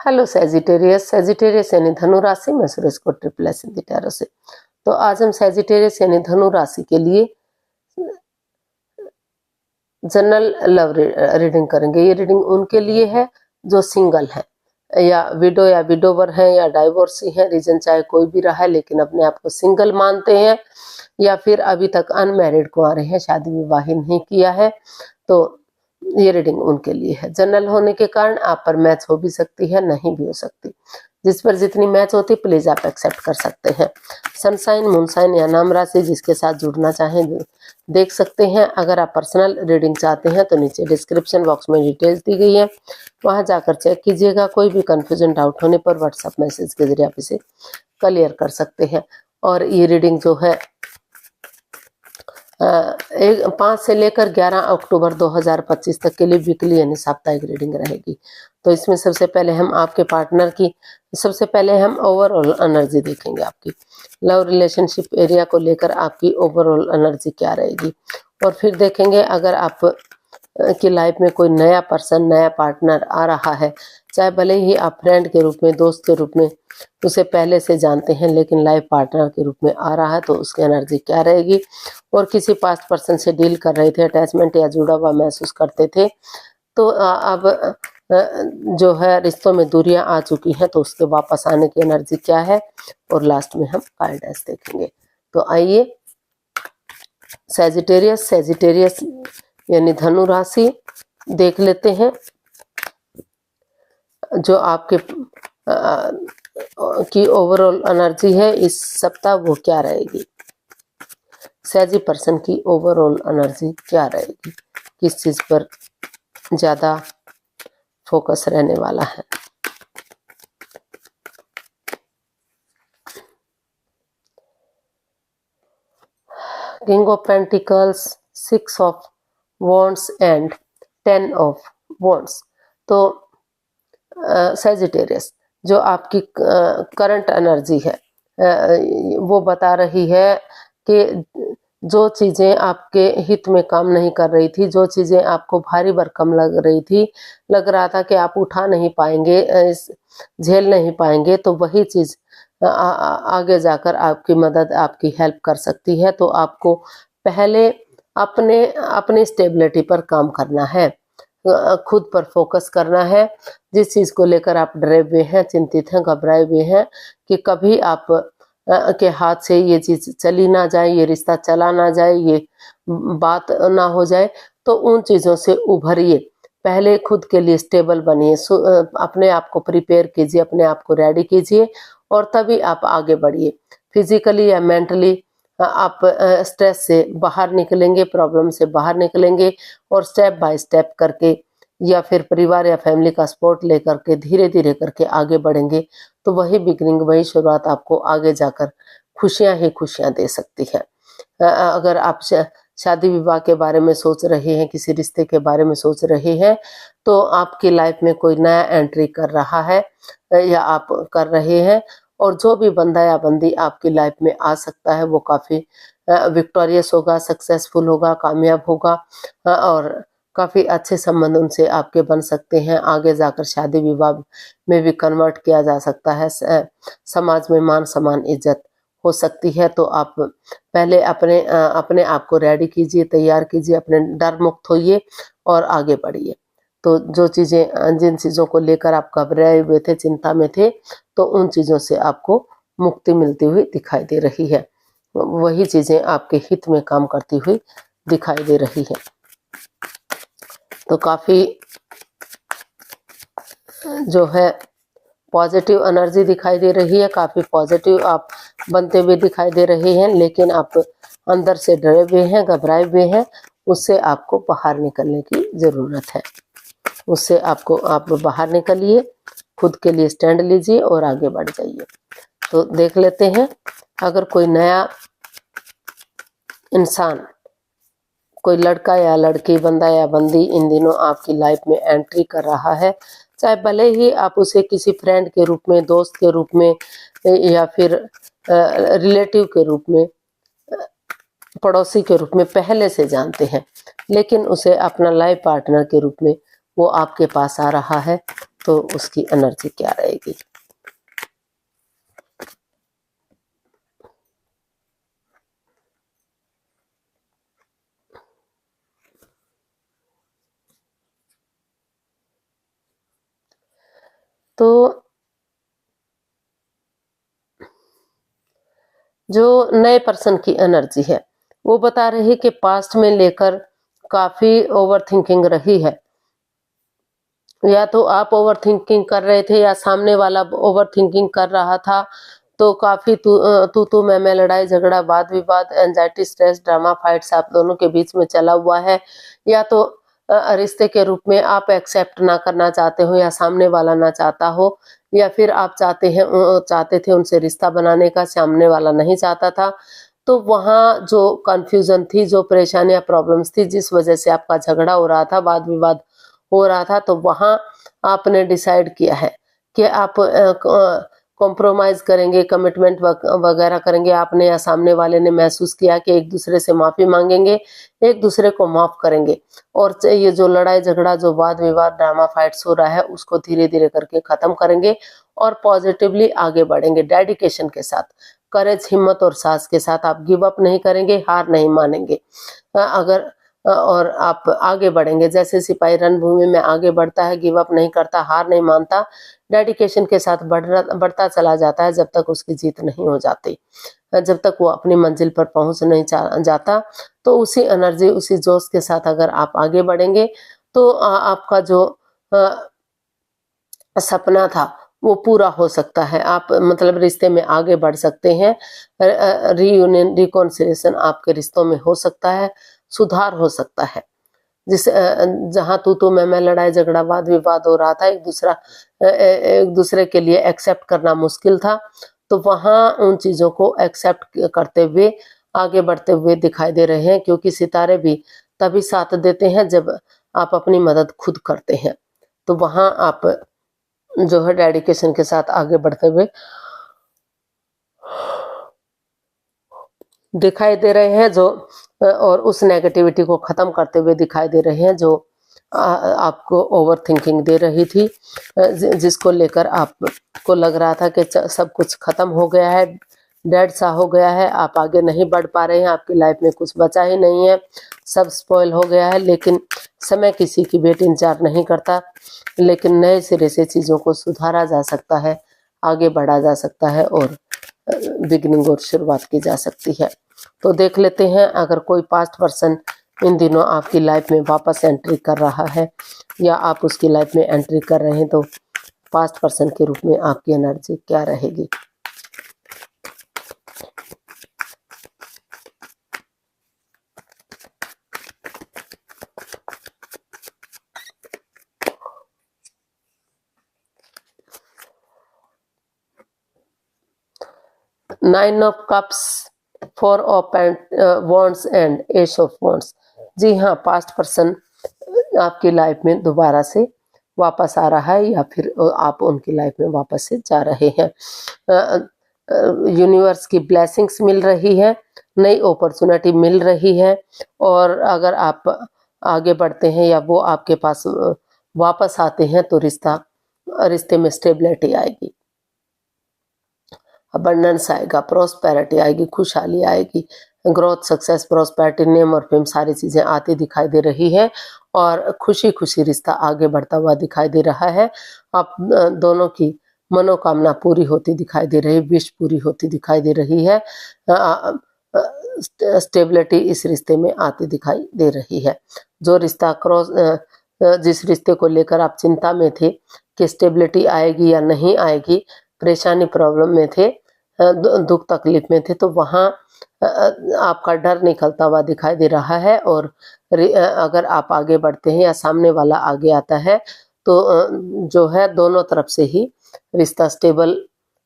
Hello Sagittarius. Sagittarius यानी धनु राशि में सुरेश को ट्रिपल एस हिंदी टैरो से। तो आज हम सेजिटेरियस यानी धनु राशि के लिए जनरल लव रीडिंग करेंगे। ये रीडिंग उनके लिए है जो सिंगल है या विडोवर है या डाइवोर्सी है, रीजन चाहे कोई भी रहा है, लेकिन अपने आप को सिंगल मानते हैं या फिर अभी तक अनमैरिड कुंवारे हैं, शादी विवाह नहीं किया है, तो ये रीडिंग उनके लिए है। जनरल होने के कारण आप पर मैच हो भी सकती है, नहीं भी हो सकती। जिस पर जितनी मैच होती प्लीज आप एक्सेप्ट कर सकते हैं। सनसाइन, मूनसाइन या नाम राशि जिसके साथ जुड़ना चाहें देख सकते हैं। अगर आप पर्सनल रीडिंग चाहते हैं तो नीचे डिस्क्रिप्शन बॉक्स में डिटेल्स दी गई है, वहां जाकर चेक कीजिएगा। कोई भी कंफ्यूजन डाउट होने पर व्हाट्सएप मैसेज के जरिए आप इसे क्लियर कर सकते हैं। और ये रीडिंग जो है 5 से लेकर 11 अक्टूबर 2025 तक के लिए वीकली यानी साप्ताहिक रीडिंग रहेगी। तो इसमें सबसे पहले हम आपके पार्टनर की हम ओवरऑल एनर्जी देखेंगे। आपकी लव रिलेशनशिप एरिया को लेकर आपकी ओवरऑल एनर्जी क्या रहेगी, और फिर देखेंगे अगर आप की लाइफ में कोई नया पर्सन, नया पार्टनर आ रहा है, चाहे भले ही आप फ्रेंड के रूप में, दोस्त के रूप में उसे पहले से जानते हैं, लेकिन लाइफ पार्टनर के रूप में आ रहा है, तो उसकी एनर्जी क्या रहेगी। और किसी पास्ट पर्सन से डील कर रहे थे, अटैचमेंट या जुड़ा हुआ महसूस करते थे, तो अब जो है रिश्तों में दूरियां आ चुकी हैं, तो उसके वापस आने की एनर्जी क्या है। और लास्ट में हम गाइडेंस देखेंगे। तो आइए सेजिटेरियस यानी धनु राशि देख लेते हैं, जो आपके की ओवरऑल एनर्जी है इस सप्ताह वो क्या रहेगी। सेजी पर्सन की ओवरऑल एनर्जी क्या रहेगी, किस चीज पर ज्यादा फोकस रहने वाला है। King of pentacles, 6 of wands and 10 of wands. तो सेजिटेरियस जो आपकी करंट एनर्जी है वो बता रही है कि जो चीज़ें आपके हित में काम नहीं कर रही थी, जो चीज़ें आपको भारी भरकम लग रही थी, लग रहा था कि आप उठा नहीं पाएंगे, झेल नहीं पाएंगे, तो वही चीज़ आगे जाकर आपकी मदद, आपकी हेल्प कर सकती है। तो आपको पहले अपने स्टेबिलिटी पर काम करना है, खुद पर फोकस करना है। जिस चीज़ को लेकर आप डरे हुए हैं, चिंतित हैं, घबराए हुए हैं कि कभी आप के हाथ से ये चीज़ चली ना जाए, ये रिश्ता चला ना जाए, ये बात ना हो जाए, तो उन चीज़ों से उभरिए। पहले खुद के लिए स्टेबल बनिए, अपने आप को प्रिपेयर कीजिए, अपने आप को रेडी कीजिए, और तभी आप आगे बढ़िए। फिजिकली या मेंटली आप स्ट्रेस से बाहर निकलेंगे, प्रॉब्लम से बाहर निकलेंगे, और स्टेप बाय स्टेप करके या फिर परिवार या फैमिली का सपोर्ट लेकर के धीरे धीरे करके आगे बढ़ेंगे। तो वही बिगनिंग, वही शुरुआत आपको आगे जाकर खुशियां ही खुशियां दे सकती है। अगर आप शादी विवाह के बारे में सोच रहे हैं, किसी रिश्ते के बारे में सोच रहे हैं, तो आपकी लाइफ में कोई नया एंट्री कर रहा है या आप कर रहे हैं, और जो भी बंदा या बंदी आपकी लाइफ में आ सकता है वो काफ़ी विक्टोरियस होगा, सक्सेसफुल होगा, कामयाब होगा, और काफ़ी अच्छे संबंध उनसे आपके बन सकते हैं। आगे जाकर शादी विवाह में भी कन्वर्ट किया जा सकता है, समाज में मान सम्मान, इज्जत हो सकती है। तो आप पहले अपने आप को रेडी कीजिए, तैयार कीजिए, अपने डर मुक्त होइए और आगे बढ़िए। तो जिन चीज़ों को लेकर आप घबराए हुए थे, चिंता में थे, तो उन चीज़ों से आपको मुक्ति मिलती हुई दिखाई दे रही है। वही चीज़ें आपके हित में काम करती हुई दिखाई दे रही है। तो काफ़ी जो है पॉजिटिव एनर्जी दिखाई दे रही है, काफ़ी पॉजिटिव आप बनते हुए दिखाई दे रहे हैं, लेकिन आप अंदर से डरे हुए हैं, घबराए हुए हैं। उससे आपको बाहर निकलने की ज़रूरत है। उससे आप बाहर निकलिए, खुद के लिए स्टैंड लीजिए और आगे बढ़ जाइए। तो देख लेते हैं, अगर कोई नया इंसान, कोई लड़का या लड़की, बंदा या बंदी इन दिनों आपकी लाइफ में एंट्री कर रहा है, चाहे भले ही आप उसे किसी फ्रेंड के रूप में, दोस्त के रूप में या फिर रिलेटिव के रूप में, पड़ोसी के रूप में पहले से जानते हैं, लेकिन उसे अपना लाइफ पार्टनर के रूप में वो आपके पास आ रहा है। तो उसकी एनर्जी क्या रहेगी। तो जो नए पर्सन की एनर्जी है वो बता रही है कि पास्ट में लेकर काफी ओवरथिंकिंग रही है, या तो आप ओवरथिंकिंग कर रहे थे या सामने वाला ओवरथिंकिंग कर रहा था। तो काफी तू मैं लड़ाई झगड़ा वाद विवाद एंजाइटी स्ट्रेस ड्रामा फाइट्स आप दोनों के बीच में चला हुआ है, या तो रिश्ते के रूप में आप एक्सेप्ट ना करना चाहते हो या सामने वाला ना चाहता हो, या फिर आप चाहते थे उनसे रिश्ता बनाने का, सामने वाला नहीं चाहता था। तो वहाँ जो कंफ्यूजन थी, जो परेशानियां प्रॉब्लम्स थी, जिस वजह से आपका झगड़ा हो रहा था, वाद विवाद हो रहा था, तो वहाँ आपने डिसाइड किया है कि आप कॉम्प्रोमाइज करेंगे, कमिटमेंट वगैरह करेंगे। आपने या सामने वाले ने महसूस किया कि एक दूसरे से माफी मांगेंगे, एक दूसरे को माफ करेंगे, और ये जो लड़ाई झगड़ा, जो वाद विवाद ड्रामा फाइट्स हो रहा है, उसको धीरे धीरे करके खत्म करेंगे और पॉजिटिवली आगे बढ़ेंगे डेडिकेशन के साथ, करेज, हिम्मत और साहस के साथ। आप गिव अप नहीं करेंगे, हार नहीं मानेंगे। और आप आगे बढ़ेंगे जैसे सिपाही रणभूमि में आगे बढ़ता है, गिव अप नहीं करता, हार नहीं मानता, डेडिकेशन के साथ बढ़ता चला जाता है जब तक उसकी जीत नहीं हो जाती, जब तक वो अपनी मंजिल पर पहुंच नहीं जाता। तो उसी एनर्जी, उसी जोश के साथ अगर आप आगे बढ़ेंगे तो आपका जो सपना था वो पूरा हो सकता है। आप मतलब रिश्ते में आगे बढ़ सकते हैं, रीयूनियन, रिकॉन्सिलिएशन आपके रिश्तों में हो सकता है, सुधार हो सकता है। जहाँ तू मैं लड़ाई झगड़ा वाद विवाद हो रहा था, एक दूसरे के लिए एक्सेप्ट करना मुश्किल था, तो वहाँ उन चीजों को एक्सेप्ट करते हुए आगे बढ़ते हुए दिखाई दे रहे हैं, क्योंकि सितारे भी तभी साथ देते हैं जब आप अपनी मदद खुद करते हैं। तो वहाँ आप जो है डेडिकेशन के साथ आगे बढ़ते हुए दिखाई दे रहे हैं, जो और उस नेगेटिविटी को खत्म करते हुए दिखाई दे रहे हैं जो आपको ओवर थिंकिंग दे रही थी, जिसको लेकर आपको लग रहा था कि सब कुछ खत्म हो गया है, डेड सा हो गया है, आप आगे नहीं बढ़ पा रहे हैं, आपकी लाइफ में कुछ बचा ही नहीं है, सब स्पॉइल हो गया है। लेकिन समय किसी की वेट इंतजार नहीं करता, लेकिन नए सिरे से चीज़ों को सुधारा जा सकता है, आगे बढ़ा जा सकता है और बिगिनिंग और शुरुआत की जा सकती है। तो देख लेते हैं अगर कोई पास्ट पर्सन इन दिनों आपकी लाइफ में वापस एंट्री कर रहा है या आप उसकी लाइफ में एंट्री कर रहे हैं, तो पास्ट पर्सन के रूप में आपकी एनर्जी क्या रहेगी। Nine of cups, four of wands and ace of wands. जी हाँ, पास्ट पर्सन आपकी लाइफ में दोबारा से वापस आ रहा है या फिर आप उनकी लाइफ में वापस से जा रहे हैं। यूनिवर्स की ब्लेसिंग्स मिल रही है, नई अपॉर्चुनिटी मिल रही है, और अगर आप आगे बढ़ते हैं या वो आपके पास वापस आते हैं तो रिश्ते में स्टेबिलिटी आएगी, अबंडेंस आएगा, प्रोस्पेरिटी आएगी, खुशहाली आएगी, ग्रोथ, सक्सेस, प्रोस्पेरिटी, नेम और फेम सारी चीज़ें आती दिखाई दे रही है और खुशी खुशी रिश्ता आगे बढ़ता हुआ दिखाई दे रहा है। आप दोनों की मनोकामना पूरी होती दिखाई दे रही है, विश पूरी होती दिखाई दे रही है, स्टेबिलिटी इस रिश्ते में आती दिखाई दे रही है। जो रिश्ता जिस रिश्ते को लेकर आप चिंता में थे कि स्टेबिलिटी आएगी या नहीं आएगी, परेशानी प्रॉब्लम में थे, दुख तकलीफ में थे, तो वहाँ आपका डर निकलता हुआ दिखाई दे रहा है। और अगर आप आगे बढ़ते हैं या सामने वाला आगे आता है तो जो है दोनों तरफ से ही रिश्ता स्टेबल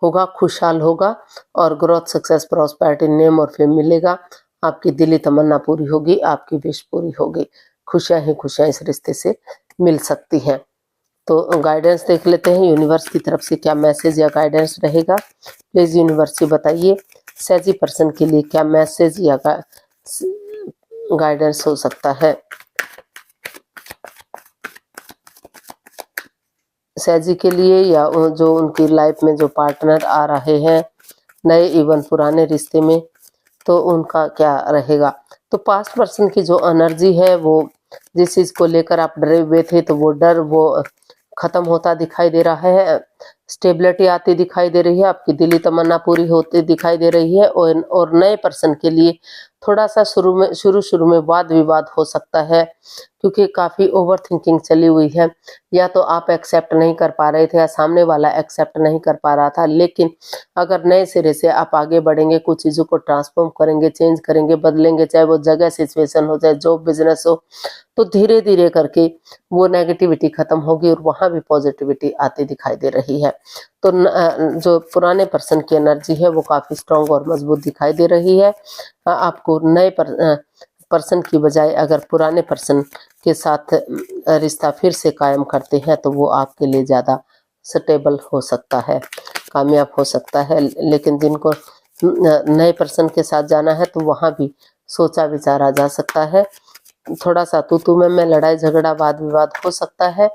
होगा, खुशहाल होगा और ग्रोथ, सक्सेस, प्रॉस्पेरिटी, नेम और फेम मिलेगा। आपकी दिली तमन्ना पूरी होगी, आपकी विश पूरी होगी, खुशियाँ ही खुशियाँ इस रिश्ते से मिल सकती हैं। तो गाइडेंस देख लेते हैं यूनिवर्स की तरफ से क्या मैसेज या गाइडेंस रहेगा। प्लीज़ यूनिवर्स से बताइए सैजी पर्सन के लिए क्या मैसेज या गाइडेंस हो सकता है। सैजी के लिए या जो उनकी लाइफ में जो पार्टनर आ रहे हैं नए इवन पुराने रिश्ते में, तो उनका क्या रहेगा। तो पास्ट पर्सन की जो एनर्जी है वो जिस चीज को लेकर आप डरे हुए थे तो वो डर वो खत्म होता दिखाई दे रहा है, स्टेबिलिटी आती दिखाई दे रही है, आपकी दिली तमन्ना पूरी होती दिखाई दे रही है। और नए पर्सन के लिए थोड़ा सा शुरू में वाद विवाद हो सकता है, क्योंकि काफ़ी ओवर थिंकिंग चली हुई है। या तो आप एक्सेप्ट नहीं कर पा रहे थे या सामने वाला एक्सेप्ट नहीं कर पा रहा था। लेकिन अगर नए सिरे से आप आगे बढ़ेंगे, कुछ चीज़ों को ट्रांसफॉर्म करेंगे, चेंज करेंगे, बदलेंगे, चाहे वो जगह सिचुएशन हो, चाहे जॉब बिजनेस हो, तो धीरे धीरे करके वो नेगेटिविटी खत्म होगी और वहाँ भी पॉजिटिविटी आती दिखाई दे रही है। तो जो पुराने पर्सन की एनर्जी है वो काफ़ी स्ट्रांग और मजबूत दिखाई दे रही है। आपको नए पर्सन की बजाय अगर पुराने पर्सन के साथ रिश्ता फिर से कायम करते हैं तो वो आपके लिए ज़्यादा स्टेबल हो सकता है, कामयाब हो सकता है। लेकिन जिनको नए पर्सन के साथ जाना है तो वहाँ भी सोचा विचारा जा सकता है। थोड़ा सा तू में लड़ाई झगड़ा वाद विवाद हो सकता है,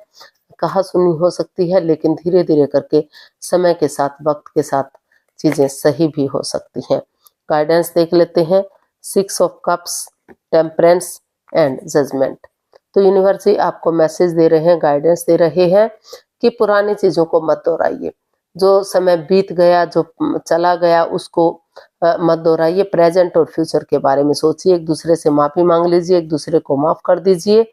कहा सुनी हो सकती है, लेकिन धीरे धीरे करके समय के साथ वक्त के साथ चीज़ें सही भी हो सकती हैं। गाइडेंस देख लेते हैं, 6 of cups, temperance and judgement. तो यूनिवर्स आपको मैसेज दे रहे हैं, गाइडेंस दे रहे हैं कि पुरानी चीज़ों को मत दोहराइए। जो समय बीत गया, जो चला गया, उसको मत दोहराइए। प्रेजेंट और फ्यूचर के बारे में सोचिए, एक दूसरे से माफ़ी मांग लीजिए, एक दूसरे को माफ़ कर दीजिए,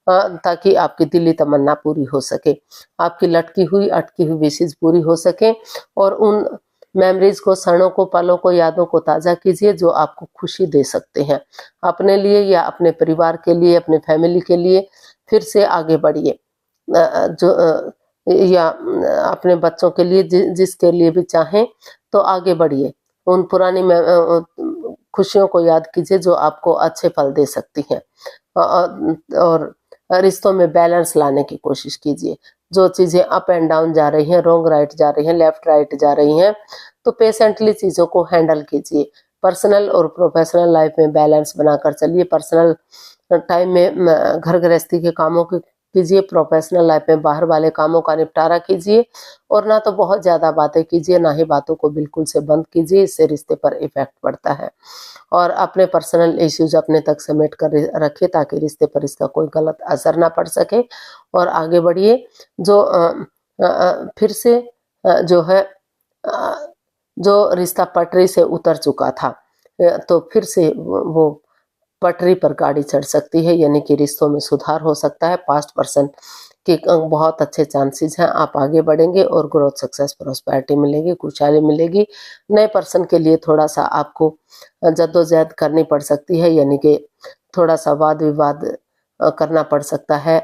ताकि आपकी दिली तमन्ना पूरी हो सके, आपकी लटकी हुई अटकी हुई विशेष पूरी हो सके। और उन मेमोरीज को, क्षणों को, पलों को, यादों को ताज़ा कीजिए जो आपको खुशी दे सकते हैं। अपने लिए या अपने परिवार के लिए, अपने फैमिली के लिए फिर से आगे बढ़िए। या अपने बच्चों के लिए, जिसके लिए भी चाहें तो आगे बढ़िए। उन पुरानी खुशियों को याद कीजिए जो आपको अच्छे फल दे सकती हैं। और रिश्तों में बैलेंस लाने की कोशिश कीजिए। जो चीज़ें अप एंड डाउन जा रही हैं, रॉन्ग राइट जा रही हैं, लेफ्ट राइट जा रही हैं, तो पेशेंटली चीज़ों को हैंडल कीजिए। पर्सनल और प्रोफेशनल लाइफ में बैलेंस बनाकर चलिए। पर्सनल टाइम में घर गृहस्थी के कामों की कीजिए, प्रोफेशनल लाइफ में बाहर वाले कामों का निपटारा कीजिए। और ना तो बहुत ज़्यादा बातें कीजिए, ना ही बातों को बिल्कुल से बंद कीजिए, इससे रिश्ते पर इफेक्ट पड़ता है। और अपने पर्सनल इश्यूज अपने तक समेट कर रखिए ताकि रिश्ते पर इसका कोई गलत असर ना पड़ सके, और आगे बढ़िए। जो फिर से जो है जो रिश्ता पटरी से उतर चुका था, तो फिर से वो पटरी पर गाड़ी चढ़ सकती है, यानी कि रिश्तों में सुधार हो सकता है। पास्ट पर्सन के बहुत अच्छे चांसेस हैं, आप आगे बढ़ेंगे और ग्रोथ, सक्सेस, प्रोस्पेरिटी मिलेगी, खुशहाली मिलेगी। नए पर्सन के लिए थोड़ा सा आपको जद्दोजहद करनी पड़ सकती है, यानी कि थोड़ा सा वाद विवाद करना पड़ सकता है,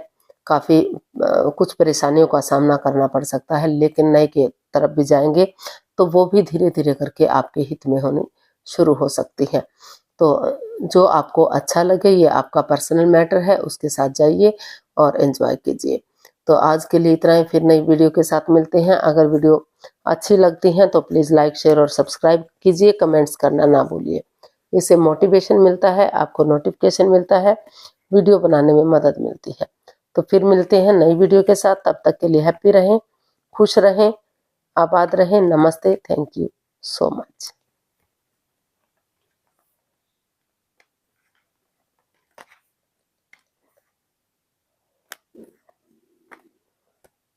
काफ़ी कुछ परेशानियों का सामना करना पड़ सकता है। लेकिन नए के तरफ भी जाएंगे तो वो भी धीरे धीरे करके आपके हित में होनी शुरू हो सकती है। तो जो आपको अच्छा लगे, ये आपका पर्सनल मैटर है, उसके साथ जाइए और एंजॉय कीजिए। तो आज के लिए इतना ही, फिर नई वीडियो के साथ मिलते हैं। अगर वीडियो अच्छी लगती हैं तो प्लीज़ लाइक, शेयर और सब्सक्राइब कीजिए, कमेंट्स करना ना भूलिए। इससे मोटिवेशन मिलता है, आपको नोटिफिकेशन मिलता है, वीडियो बनाने में मदद मिलती है। तो फिर मिलते हैं नई वीडियो के साथ, तब तक के लिए हैप्पी रहें, खुश रहें, आबाद रहें। नमस्ते, थैंक यू सो मच।